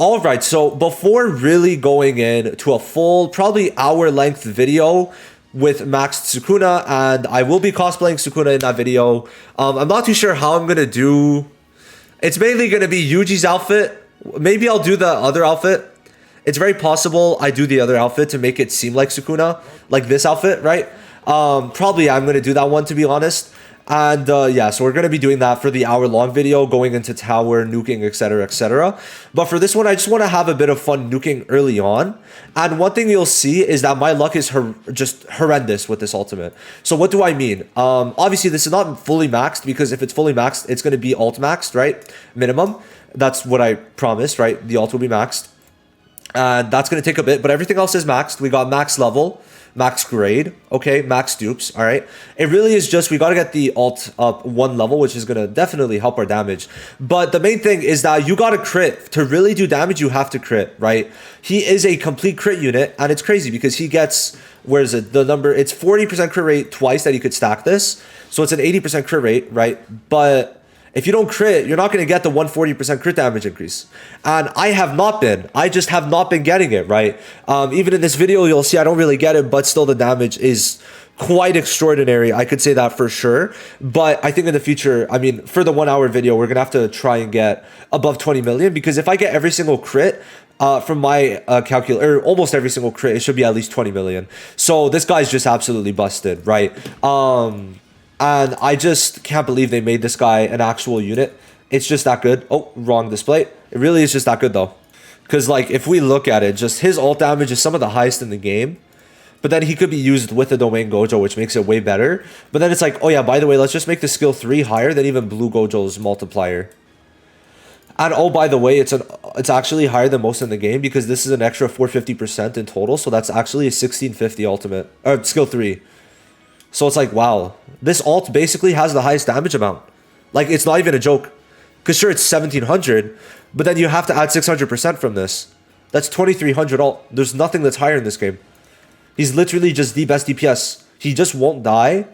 All right, so before really going in to a full, probably hour-length video with maxed Sukuna, and I will be cosplaying Sukuna in that video. I'm not too sure how I'm gonna do. It's mainly gonna be Yuji's outfit. Maybe I'll do the other outfit. It's very possible I do the other outfit to make it seem like Sukuna, like this outfit, right? Probably I'm gonna do that one, to be honest. And yeah, so we're going to be doing that for the hour-long video, going into tower, nuking, etc, etc. But for this one, I just want to have a bit of fun nuking early on. And one thing you'll see is that my luck is just horrendous with this ultimate. So what do I mean? Obviously, this is not fully maxed, because if it's fully maxed, it's going to be alt maxed, right? Minimum. That's what I promised, right? The alt will be maxed. And that's going to take a bit, but everything else is maxed. We got max level, max grade, okay, max dupes, all right? It really is just, we got to get the alt up one level, which is going to definitely help our damage. But the main thing is that you got to crit. To really do damage, you have to crit, right? He is a complete crit unit, and it's crazy because he gets, where is it? The number, it's 40% crit rate twice that he could stack this. So it's an 80% crit rate, right? But if you don't crit, you're not going to get the 140% crit damage increase. And I just have not been getting it, right? Even in this video, you'll see I don't really get it, but still the damage is quite extraordinary. I could say that for sure. But I think in the future, I mean, for the 1 hour video, we're going to have to try and get above 20 million, because if I get every single crit, from my calculator, almost every single crit, it should be at least 20 million. So this guy's just absolutely busted, right? And I just can't believe they made this guy an actual unit. It's just that good. Oh, wrong display. It really is just that good, though. Because, like, if we look at it, just his ult damage is some of the highest in the game. But then he could be used with the Domain Gojo, which makes it way better. But then it's like, oh yeah, by the way, let's just make the skill 3 higher than even Blue Gojo's multiplier. And oh, by the way, it's actually higher than most in the game, because this is an extra 450% in total. So that's actually a 1650 ultimate, or skill 3. So it's like, wow, this ult basically has the highest damage amount. Like, it's not even a joke. Because sure, it's 1700, but then you have to add 600% from this. That's 2300 ult. There's nothing that's higher in this game. He's literally just the best DPS. He just won't die,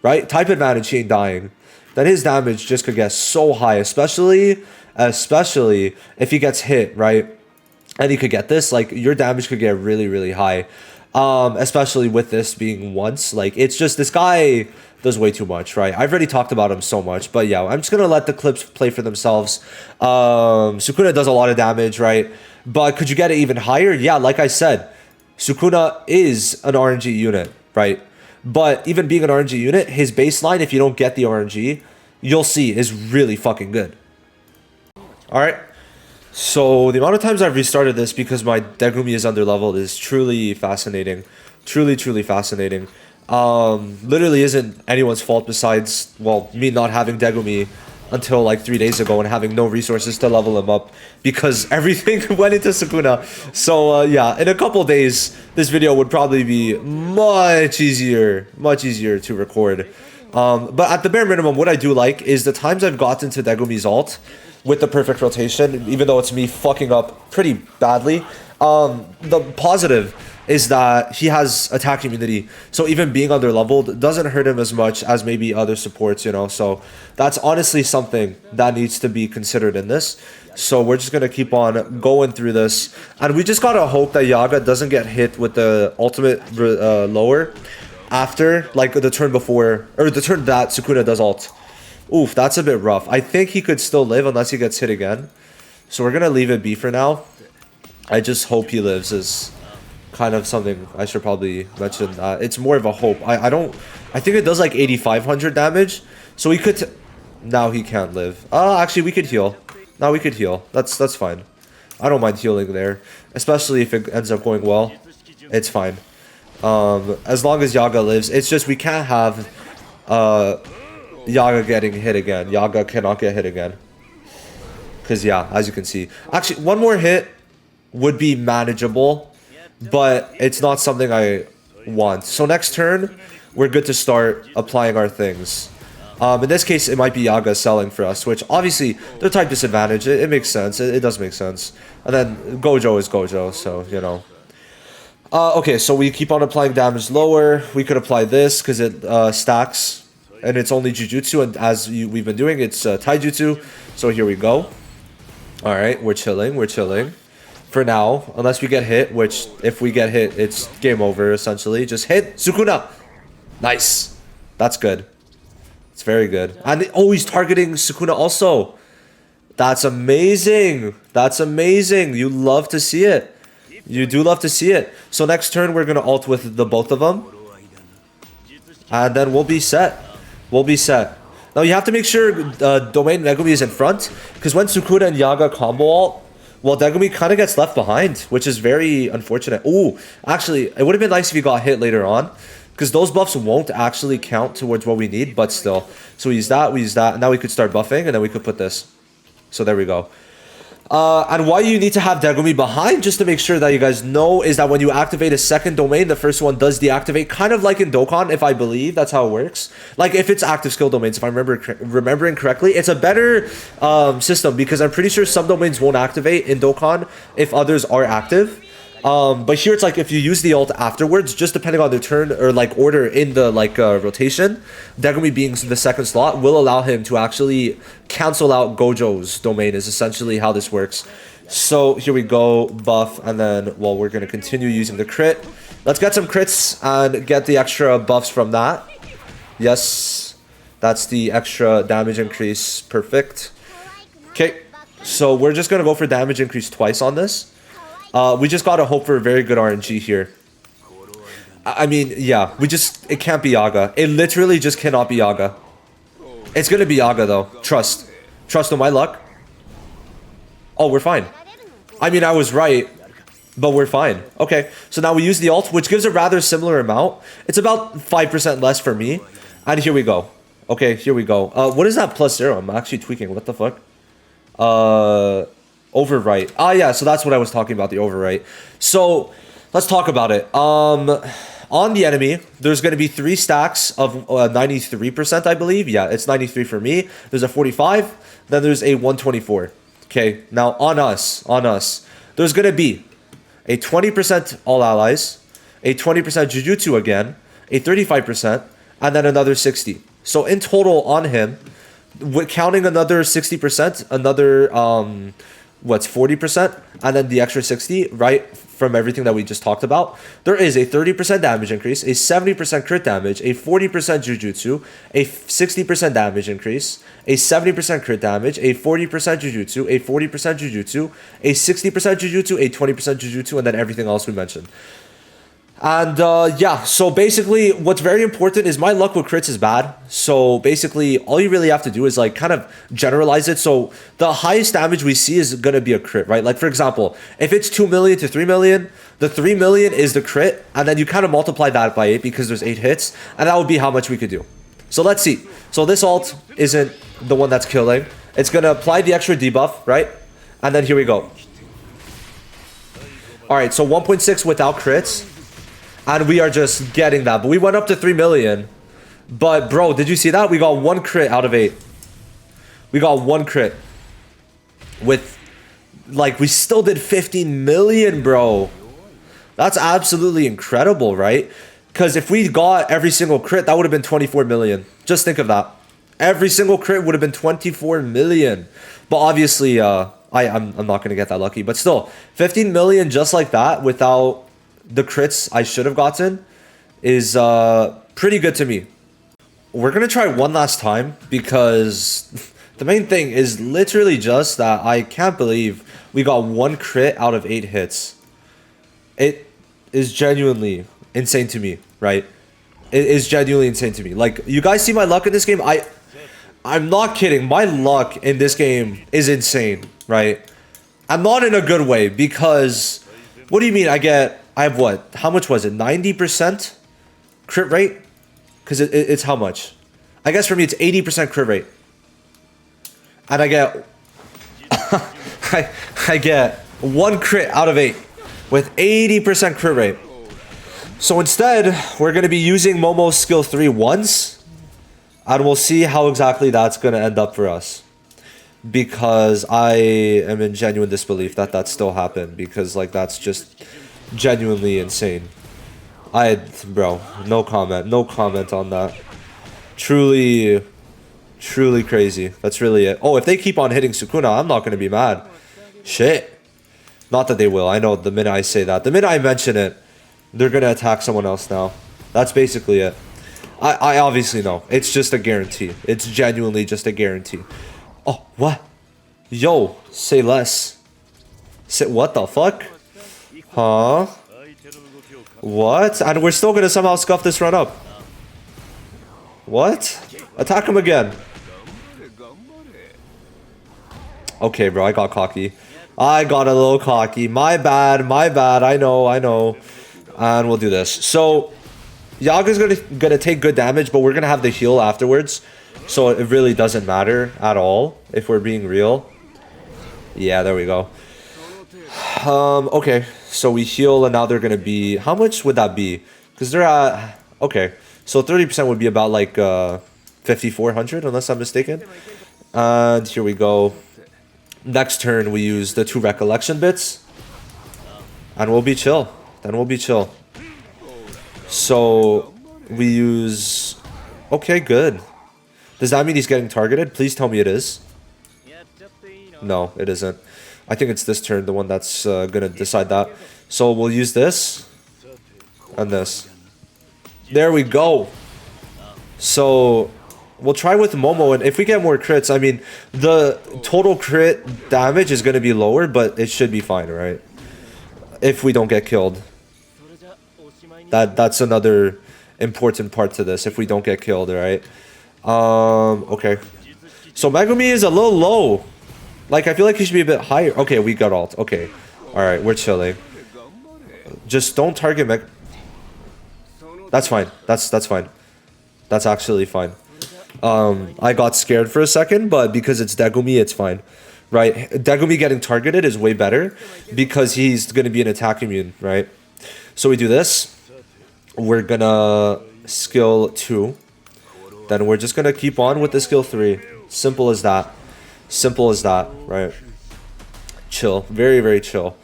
right? Type advantage, he ain't dying. Then his damage just could get so high, especially if he gets hit, right? And he could get this, like, your damage could get really, really high. Especially with this being once, like, it's just, this guy does way too much, right? I've already talked about him so much, but yeah, I'm just gonna let the clips play for themselves. Sukuna does a lot of damage, right? But could you get it even higher? Yeah, like I said, Sukuna is an RNG unit, right? But even being an RNG unit, his baseline, if you don't get the RNG, you'll see is really fucking good. All right. So the amount of times I've restarted this because my Degumi is underleveled is truly fascinating. Truly, truly fascinating. Literally isn't anyone's fault besides, well, me not having Degumi until like 3 days ago and having no resources to level him up because everything went into Sukuna. So yeah, in a couple days, this video would probably be much easier to record. But at the bare minimum, what I do like is the times I've gotten to Degumi's ult with the perfect rotation, even though it's me fucking up pretty badly. The positive is that he has attack immunity, so even being underleveled doesn't hurt him as much as maybe other supports, you know. So that's honestly something that needs to be considered in this. So we're just gonna keep on going through this, and we just gotta hope that Yaga doesn't get hit with the ultimate lower after, like, the turn before, or the turn that Sukuna does ult. Oof, that's a bit rough. I think he could still live unless he gets hit again. So we're going to leave it be for now. I just hope he lives is kind of something I should probably mention. It's more of a hope. I think it does like 8,500 damage. So we could... Now he can't live. Actually, we could heal. Now we could heal. That's fine. I don't mind healing there. Especially if it ends up going well. It's fine. As long as Yaga lives. It's just we can't have... Yaga getting hit again. Yaga cannot get hit again. Because, yeah, as you can see. Actually, one more hit would be manageable. But it's not something I want. So next turn, we're good to start applying our things. In this case, it might be Yaga selling for us. Which, obviously, they're type disadvantage. It makes sense. It does make sense. And then Gojo is Gojo. So, you know. Okay, so we keep on applying damage lower. We could apply this because it stacks. And it's only Jujutsu, and as we've been doing, it's Taijutsu. So here we go. Alright, we're chilling, we're chilling. for now, unless we get hit, which if we get hit, it's game over essentially. Just hit Sukuna. Nice. That's good. It's very good. And oh, he's targeting Sukuna also. That's amazing. That's amazing. You love to see it. You do love to see it. So next turn, we're going to ult with the both of them. And then we'll be set. We'll be set. Now, you have to make sure Domain Megumi is in front. Because when Sukuna and Yaga combo ult, well, Megumi kind of gets left behind, which is very unfortunate. Ooh, actually, it would have been nice if he got hit later on. Because those buffs won't actually count towards what we need, but still. So we use that, and now we could start buffing, and then we could put this. So there we go. And why you need to have Degumi behind, just to make sure that you guys know, is that when you activate a second domain, the first one does deactivate, kind of like in Dokkan, if I believe that's how it works. Like if it's active skill domains, if I'm remembering correctly, it's a better system because I'm pretty sure some domains won't activate in Dokkan if others are active. But here it's like if you use the ult afterwards, just depending on their turn or like order in the like rotation, Degumi being the second slot will allow him to actually cancel out Gojo's domain is essentially how this works. So here we go, buff, and then well we're gonna continue using the crit. Let's get some crits and get the extra buffs from that. Yes, that's the extra damage increase. Perfect. Okay, so we're just gonna go for damage increase twice on this. We just gotta hope for a very good RNG here. I mean, yeah, it can't be Yaga. It literally just cannot be Yaga. It's gonna be Yaga though. Trust. Trust on my luck. Oh, we're fine. I mean, I was right, but we're fine. Okay, so now we use the ult, which gives a rather similar amount. It's about 5% less for me. And here we go. Okay, here we go. What is that +0? I'm actually tweaking. What the fuck? Overwrite. Ah, yeah, so that's what I was talking about, the overwrite. So, let's talk about it. On the enemy, there's going to be 3 stacks of 93%, I believe. Yeah, it's 93 for me. There's a 45, then there's a 124. Okay, now on us, there's going to be a 20% all allies, a 20% Jujutsu again, a 35%, and then another 60. So, in total on him, counting another 60%, another... what's 40% and then the extra 60 right from everything that we just talked about, there is a 30% damage increase, a 70% crit damage, a 40% jujutsu, a 60% damage increase, a 70% crit damage, a 40% jujutsu, a 40% jujutsu, a 60% jujutsu, a 20% jujutsu, and then everything else we mentioned. And yeah, so basically what's very important is my luck with crits is bad. So basically all you really have to do is like kind of generalize it. So the highest damage we see is going to be a crit, right? Like for example, if it's 2 million to 3 million, the 3 million is the crit. And then you kind of multiply that by 8 because there's 8 hits. And that would be how much we could do. So let's see. So this ult isn't the one that's killing. It's going to apply the extra debuff, right? And then here we go. All right, so 1.6 without crits. And we are just getting that. But we went up to 3 million. But, bro, did you see that? We got 1 crit out of 8. We got 1 crit. With, like, we still did 15 million, bro. That's absolutely incredible, right? Because if we got every single crit, that would have been 24 million. Just think of that. Every single crit would have been 24 million. But obviously, I'm not going to get that lucky. But still, 15 million just like that without... the crits I should have gotten is pretty good to me. We're going to try one last time because the main thing is literally just that I can't believe we got 1 crit out of 8 hits. It is genuinely insane to me, right? It is genuinely insane to me. Like, you guys see my luck in this game? I'm not kidding. My luck in this game is insane, right? I'm not in a good way because... what do you mean I have what? How much was it? 90% crit rate? Because it's how much? I guess for me it's 80% crit rate. And I get... I get 1 crit out of 8 with 80% crit rate. So instead, we're going to be using Momo's skill 3 once. And we'll see how exactly that's going to end up for us. Because I am in genuine disbelief that still happened. Because like that's just... genuinely insane. Bro, no comment on that. Truly crazy. That's really it. Oh, if they keep on hitting Sukuna, I'm not gonna be mad. Shit. Not that they will. I know the minute I say that. The minute I mention it, they're going to attack someone else now. That's basically it. I obviously know. It's just a guarantee. It's genuinely just a guarantee. Oh, what? Yo, say less. Say, what the fuck? Huh? What? And we're still going to somehow scuff this run up. What? Attack him again. Okay, bro, I got cocky. I got a little cocky. My bad, my bad. I know, I know. And we'll do this. So, Yaga's gonna take good damage, but we're gonna have the heal afterwards. So it really doesn't matter at all, if we're being real. Yeah, there we go. Okay, so we heal, and now they're gonna be... How much would that be? Because they're at... Okay, so 30% would be about like 5,400, unless I'm mistaken. And here we go. Next turn, we use the 2 recollection bits. And we'll be chill. Then we'll be chill. So, we use... Okay, good. Does that mean he's getting targeted? Please tell me it is. No, it isn't. I think it's this turn, the one that's gonna decide that. So, we'll use this. And this. There we go. So... We'll try with Momo, and if we get more crits, I mean, the total crit damage is going to be lower, but it should be fine, right? If we don't get killed. That's another important part to this, if we don't get killed, right? Okay. So Megumi is a little low. Like, I feel like he should be a bit higher. Okay, we got ult. Okay. Alright, we're chilling. Just don't target Meg... That's fine. That's fine. That's actually fine. I got scared for a second, but because it's Degumi, it's fine. Right? Degumi getting targeted is way better because he's going to be an attack immune, right? So we do this. We're going to skill 2. Then we're just going to keep on with the skill 3. Simple as that. Simple as that, right? Chill. Very, very chill.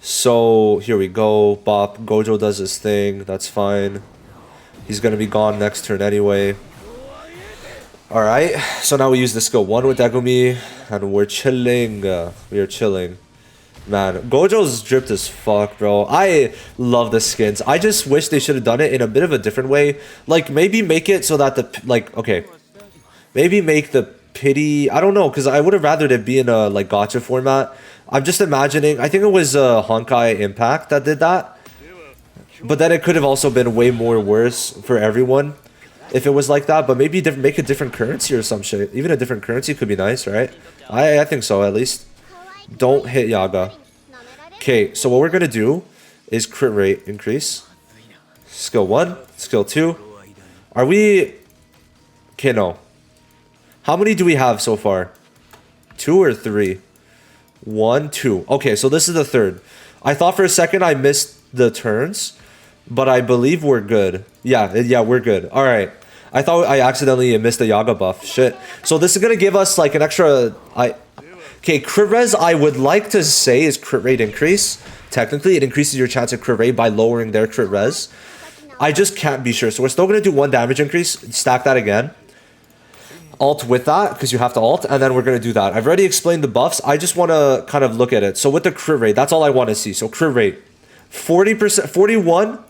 So here we go. Bop. Gojo does his thing. That's fine. He's going to be gone next turn anyway. Alright, so now we use the skill 1 with Degumi, and we're chilling. We are chilling. Man, Gojo's dripped as fuck, bro. I love the skins. I just wish they should have done it in a bit of a different way. Like, maybe make it so that the, like, okay. Maybe make the pity, I don't know, because I would have rathered it be in a, like, gacha format. I'm just imagining, I think it was Honkai Impact that did that. But then it could have also been way more worse for everyone. If it was like that, but maybe make a different currency or some shit. Even a different currency could be nice, right? I think so, at least. Don't hit Yaga. Okay, so what we're gonna do is crit rate increase. Skill 1, skill 2. Are we... Okay, no. How many do we have so far? 2 or 3? 1, 2. Okay, so this is the third. I thought for a second I missed the turns. But I believe we're good. Yeah, we're good. Alright. I thought I accidentally missed the Yaga buff. Shit. So this is gonna give us like an extra... Okay, crit res I would like to say is crit rate increase. Technically, it increases your chance of crit rate by lowering their crit res. I just can't be sure. So we're still gonna do 1 damage increase. Stack that again. Ult with that, because you have to ult. And then we're gonna do that. I've already explained the buffs. I just want to kind of look at it. So with the crit rate, that's all I want to see. So crit rate. 40%... 41...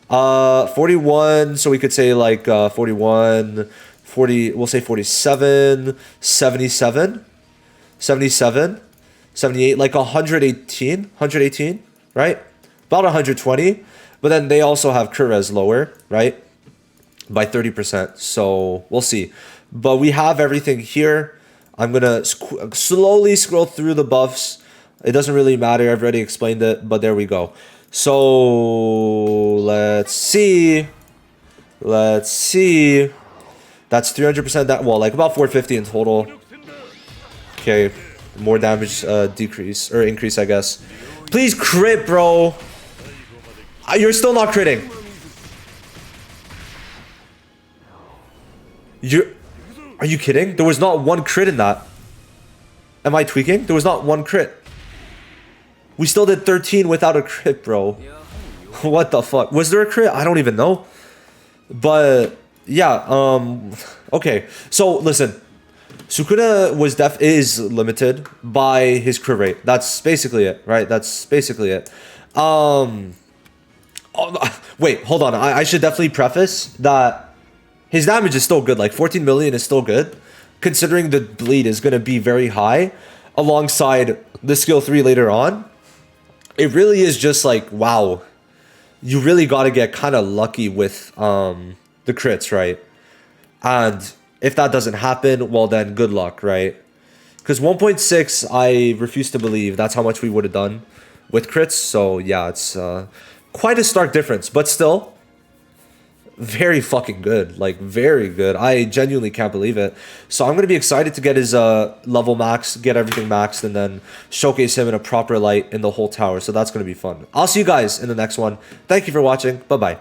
41, so we could say like 41, 40, we'll say 47, 77, 77, 78, like 118, right? About 120, but then they also have crit res lower, right? By 30%, so we'll see. But we have everything here. I'm gonna slowly scroll through the buffs. It doesn't really matter, I've already explained it, but there we go. So let's see. That's 300% that, well, like about 450 in total. Okay, more damage decrease or increase, I guess. Please crit, bro. You're still not critting. Are you kidding? There was not 1 crit in that. Am I tweaking? There was not 1 crit. We still did 13 without a crit, bro. What the fuck? Was there a crit? I don't even know. But, yeah, okay. So, listen. Sukuna is limited by his crit rate. That's basically it, right? That's basically it. Wait, hold on. I should definitely preface that his damage is still good. Like 14 million is still good, considering the bleed is going to be very high alongside the skill 3 later on. It really is just like, wow, you really got to get kind of lucky with the crits, right? And if that doesn't happen, well then good luck, right? Because 1.6, I refuse to believe that's how much we would have done with crits. So yeah, it's quite a stark difference, but still very fucking good. Like very good. I genuinely can't believe it. So I'm going to be excited to get his level max, get everything maxed, and then showcase him in a proper light in the whole tower. So that's going to be fun. I'll see you guys in the next one. Thank you for watching. Bye-bye.